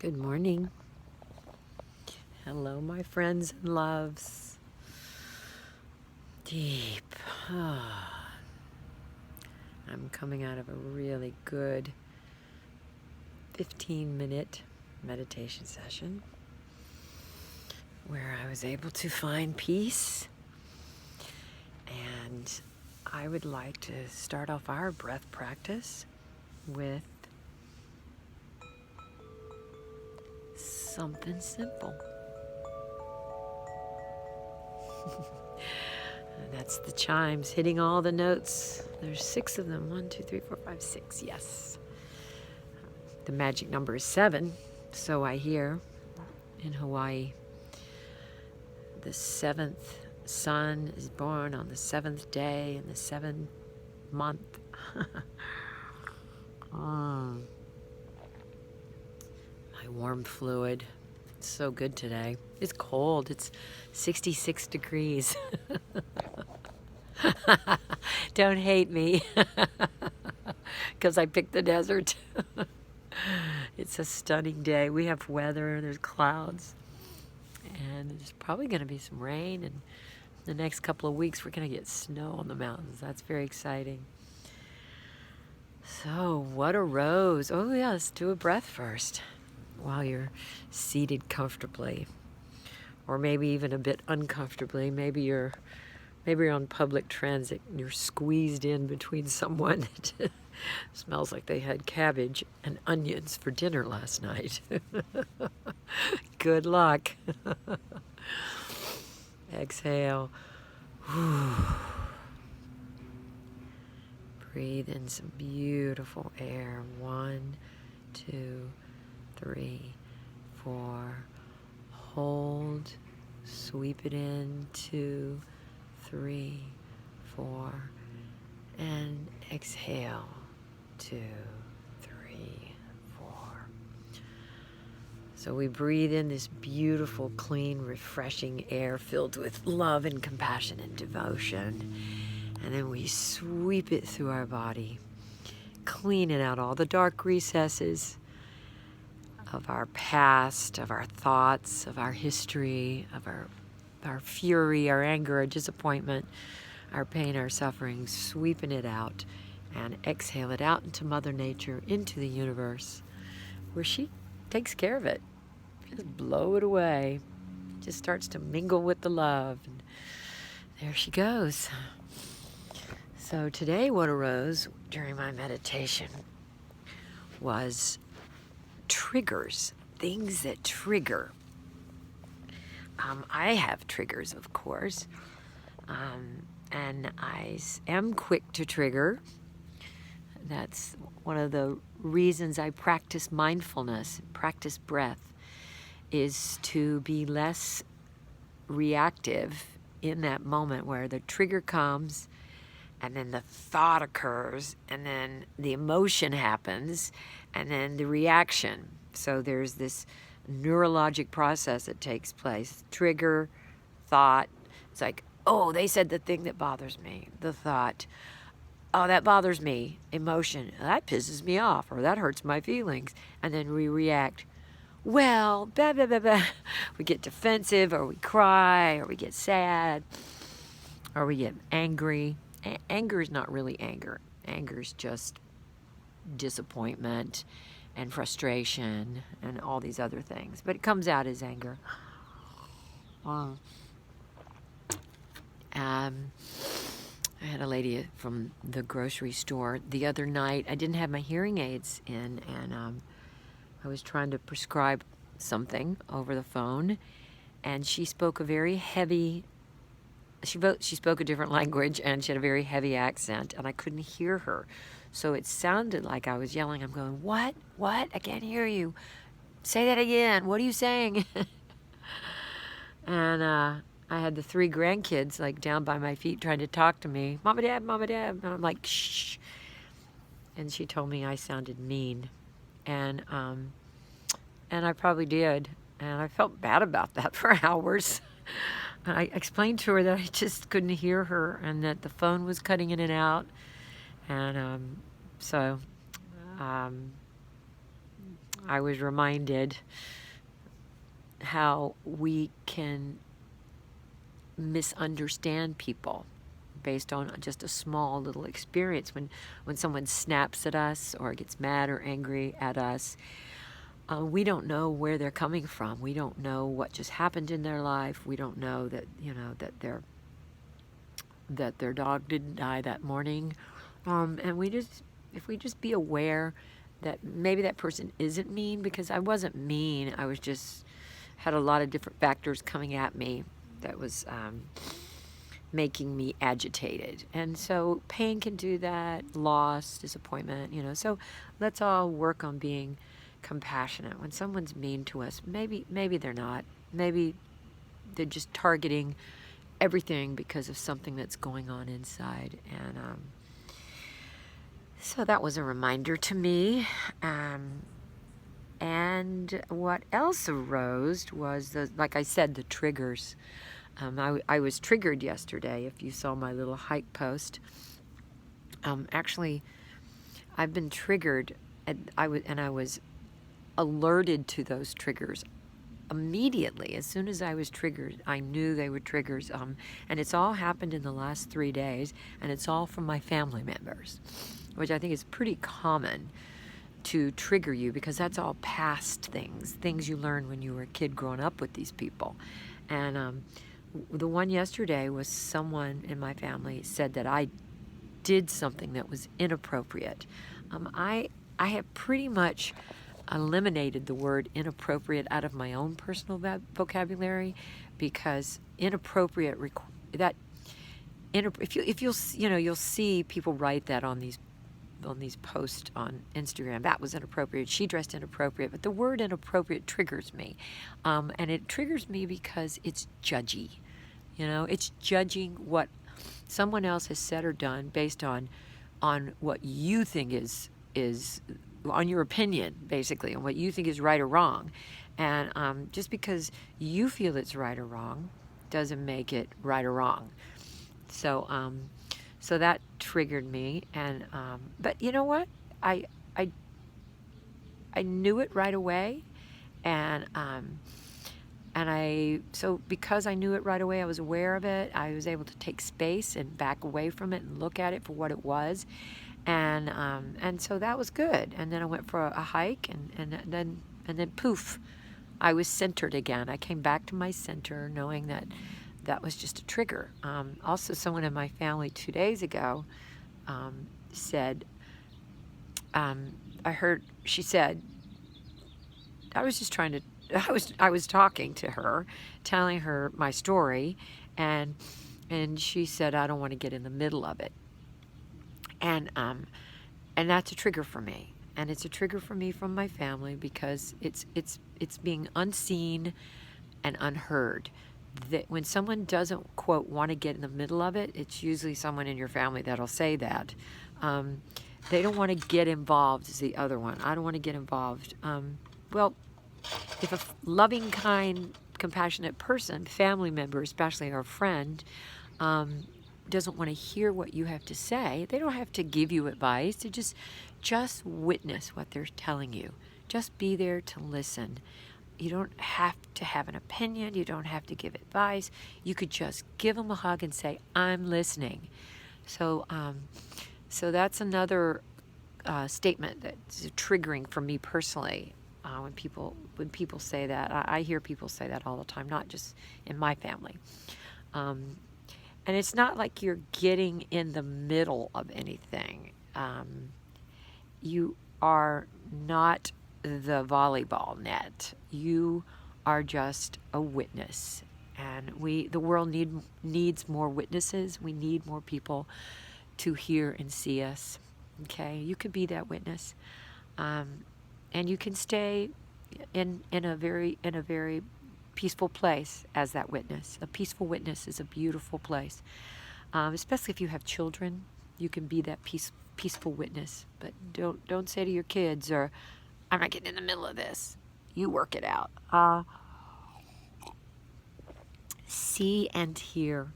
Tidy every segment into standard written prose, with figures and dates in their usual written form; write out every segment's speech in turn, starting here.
Good morning. Hello, my friends and loves. Deep. I'm coming out of a really good 15-minute meditation session where I was able to find peace. And I would like to start off our breath practice with something simple. That's the chimes hitting all the notes. There's 6 of them. 1, 2, 3, 4, 5, 6. Yes. The magic number is 7. So I hear in Hawaii. The 7th sun is born on the 7th day in the 7th month. My warm fluid. It's so good today. It's cold. It's 66 degrees. Don't hate me because I picked the desert. It's a stunning day. We have weather. There's clouds. And there's probably going to be some rain. And the next couple of weeks, we're going to get snow on the mountains. That's very exciting. So, what arose? Oh, yeah, let's do a breath first while you're seated comfortably. Or maybe even a bit uncomfortably. Maybe you're on public transit and you're squeezed in between someone that smells like they had cabbage and onions for dinner last night. Good luck. Exhale. Breathe in some beautiful air. 1, 2, 3, 4. Hold. Sweep it in. 2, 3, 4. And exhale. 2, 3, 4. So we breathe in this beautiful, clean, refreshing air filled with love and compassion and devotion. And then we sweep it through our body, cleaning out all the dark recesses of our past, of our thoughts, of our history, of our fury, our anger, our disappointment, our pain, our suffering, sweeping it out and exhale it out into Mother Nature, into the universe, where she takes care of it. Just blow it away. Just starts to mingle with the love. And there she goes. So today what arose during my meditation was triggers, things that trigger. I have triggers, of course, and I am quick to trigger. That's one of the reasons I practice mindfulness, practice breath, is to be less reactive in that moment where the trigger comes and then the thought occurs and then the emotion happens and then the reaction. So there's this neurologic process that takes place. Trigger, thought. It's like, oh, they said the thing that bothers me. The thought, oh, that bothers me. Emotion, that pisses me off, or that hurts my feelings. And then we react, well, blah, blah, blah, blah. We get defensive, or we cry, or we get sad, or we get angry. Anger is not really anger. Anger is just disappointment and frustration and all these other things. But it comes out as anger. I had a lady from the grocery store the other night. I didn't have my hearing aids in, and I was trying to prescribe something over the phone, and she spoke a very heavy. She spoke a different language, and she had a very heavy accent, and I couldn't hear her. So it sounded like I was yelling. I'm going, what? What? I can't hear you. Say that again. What are you saying? And I had the 3 grandkids like down by my feet trying to talk to me. Mama, Dad, Mama, Dad. And I'm like, shh. And she told me I sounded mean. And I probably did. And I felt bad about that for hours. I explained to her that I just couldn't hear her and that the phone was cutting in and out. And so I was reminded how we can misunderstand people based on just a small little experience. When someone snaps at us or gets mad or angry at us, we don't know where they're coming from. We don't know what just happened in their life. We don't know that, that their dog didn't die that morning. And if we just be aware that maybe that person isn't mean, because I wasn't mean. I was just had a lot of different factors coming at me that was making me agitated. And so pain can do that, loss, disappointment, So let's all work on being compassionate. When someone's mean to us, maybe they're not. Maybe they're just targeting everything because of something that's going on inside. And so that was a reminder to me. And what else arose was, like I said, the triggers. I was triggered yesterday, if you saw my little hike post. Actually, I've been triggered, and I was alerted to those triggers immediately. As soon as I was triggered, I knew they were triggers. And it's all happened in the last 3 days, and it's all from my family members, which I think is pretty common to trigger you, because that's all past things you learned when you were a kid growing up with these people. And the one yesterday was someone in my family said that I did something that was inappropriate. I have pretty much eliminated the word inappropriate out of my own personal vocabulary, because inappropriate if you'll see people write that on these posts on Instagram. That was inappropriate. She dressed inappropriate. But the word inappropriate triggers me. And it triggers me because it's judgy. It's judging what someone else has said or done based on what you think is on your opinion, basically, on what you think is right or wrong. And just because you feel it's right or wrong doesn't make it right or wrong. So that triggered me, and but you know what? I knew it right away, and so because I knew it right away, I was aware of it. I was able to take space and back away from it and look at it for what it was, and so that was good. And then I went for a hike, and then poof, I was centered again. I came back to my center, knowing that was just a trigger. Also, someone in my family 2 days ago said, she said, I was talking to her, telling her my story, and she said, I don't want to get in the middle of it. And that's a trigger for me. And it's a trigger for me from my family, because it's being unseen and unheard. That when someone doesn't, quote, want to get in the middle of it, it's usually someone in your family that'll say that. They don't want to get involved is the other one. I don't want to get involved. Well, if a loving, kind, compassionate person, family member especially, or a friend, doesn't want to hear what you have to say, they don't have to give you advice. They just witness what they're telling you. Just be there to listen. You don't have to have an opinion. You don't have to give advice. You could just give them a hug and say, I'm listening. So that's another statement that's triggering for me personally. When people say that, I hear people say that all the time, not just in my family. And it's not like you're getting in the middle of anything. You are not the volleyball net. You are just a witness, and the world needs more witnesses. We need more people to hear and see us. Okay, you could be that witness, and you can stay in a very peaceful place as that witness. A peaceful witness is a beautiful place, especially if you have children. You can be that peaceful witness, but don't say to your kids, or I'm not getting in the middle of this. You work it out. See and hear.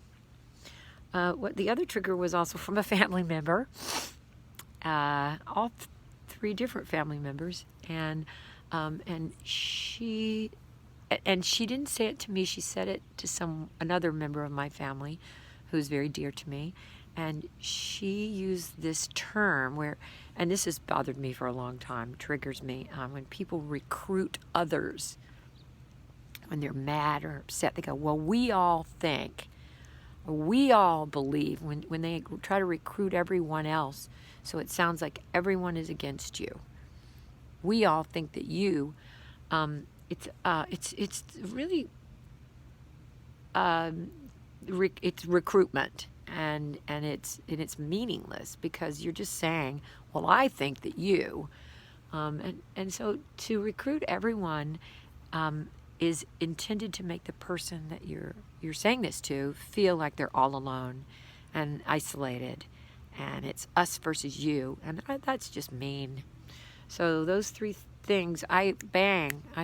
What the other trigger was also from a family member. All 3 different family members, and And she didn't say it to me. She said it to another member of my family who's very dear to me. And she used this term and this has bothered me for a long time, triggers me, when people recruit others, when they're mad or upset, they go, well, we all think, or we all believe, when they try to recruit everyone else, so it sounds like everyone is against you. We all think that you, it's really, it's recruitment. And it's meaningless, because you're just saying, well, I think that you, and so to recruit everyone is intended to make the person that you're saying this to feel like they're all alone and isolated, and it's us versus you, and that's just mean. So those three things, I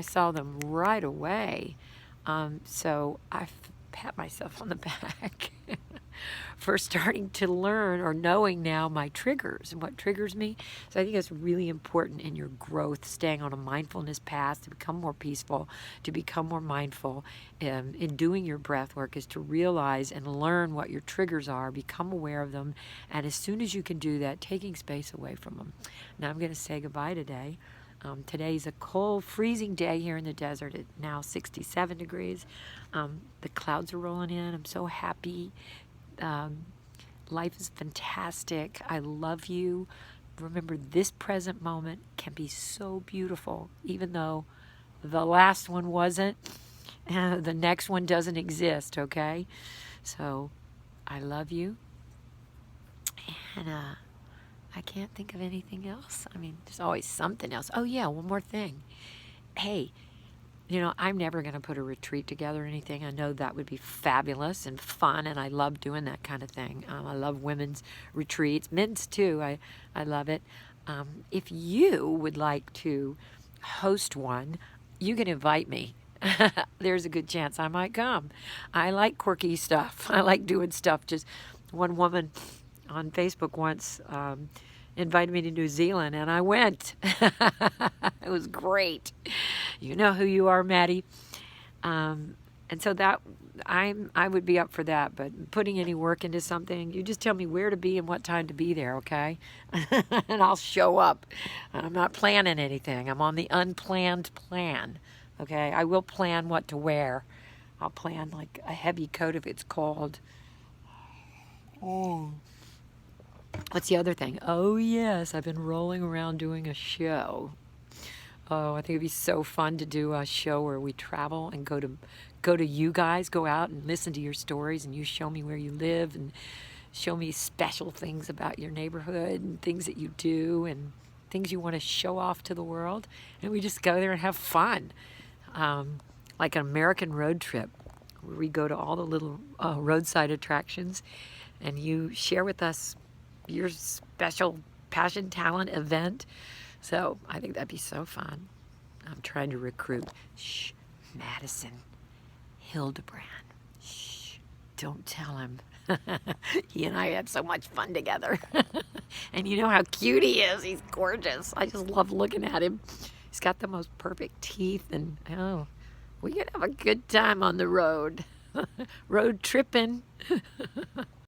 saw them right away. So I pat myself on the back for starting to learn, or knowing now, my triggers and what triggers me. So I think it's really important in your growth, staying on a mindfulness path to become more peaceful, to become more mindful in doing your breath work, is to realize and learn what your triggers are, become aware of them, and as soon as you can do that, taking space away from them. Now I'm going to say goodbye today. Today's a cold, freezing day here in the desert. It's now 67 degrees. The clouds are rolling in. I'm so happy. Life is fantastic. I love you. Remember, this present moment can be so beautiful, even though the last one wasn't. The next one doesn't exist, okay? So I love you. And I can't think of anything else. I mean, there's always something else. Oh, yeah, one more thing. Hey, I'm never going to put a retreat together or anything. I know that would be fabulous and fun, and I love doing that kind of thing. I love women's retreats, men's too. I love it. If you would like to host one, you can invite me. There's a good chance I might come. I like quirky stuff. I like doing stuff. Just one woman on Facebook once invited me to New Zealand, and I went. It was great. You know who you are, Maddie. And so that I would be up for that, but putting any work into something, you just tell me where to be and what time to be there, okay? And I'll show up. I'm not planning anything. I'm on the unplanned plan, okay? I will plan what to wear. I'll plan like a heavy coat if it's cold. Oh. What's the other thing? Oh, yes, I've been rolling around doing a show. Oh, I think it'd be so fun to do a show where we travel and go to you guys, go out and listen to your stories, and you show me where you live and show me special things about your neighborhood and things that you do and things you want to show off to the world. And we just go there and have fun, like an American road trip, where we go to all the little roadside attractions, and you share with us your special passion, talent, event. So I think that'd be so fun. I'm trying to recruit. Shh, Madison, Hildebrand. Shh, don't tell him. He and I had so much fun together. And you know how cute he is. He's gorgeous. I just love looking at him. He's got the most perfect teeth, and we could have a good time on the road. Road tripping.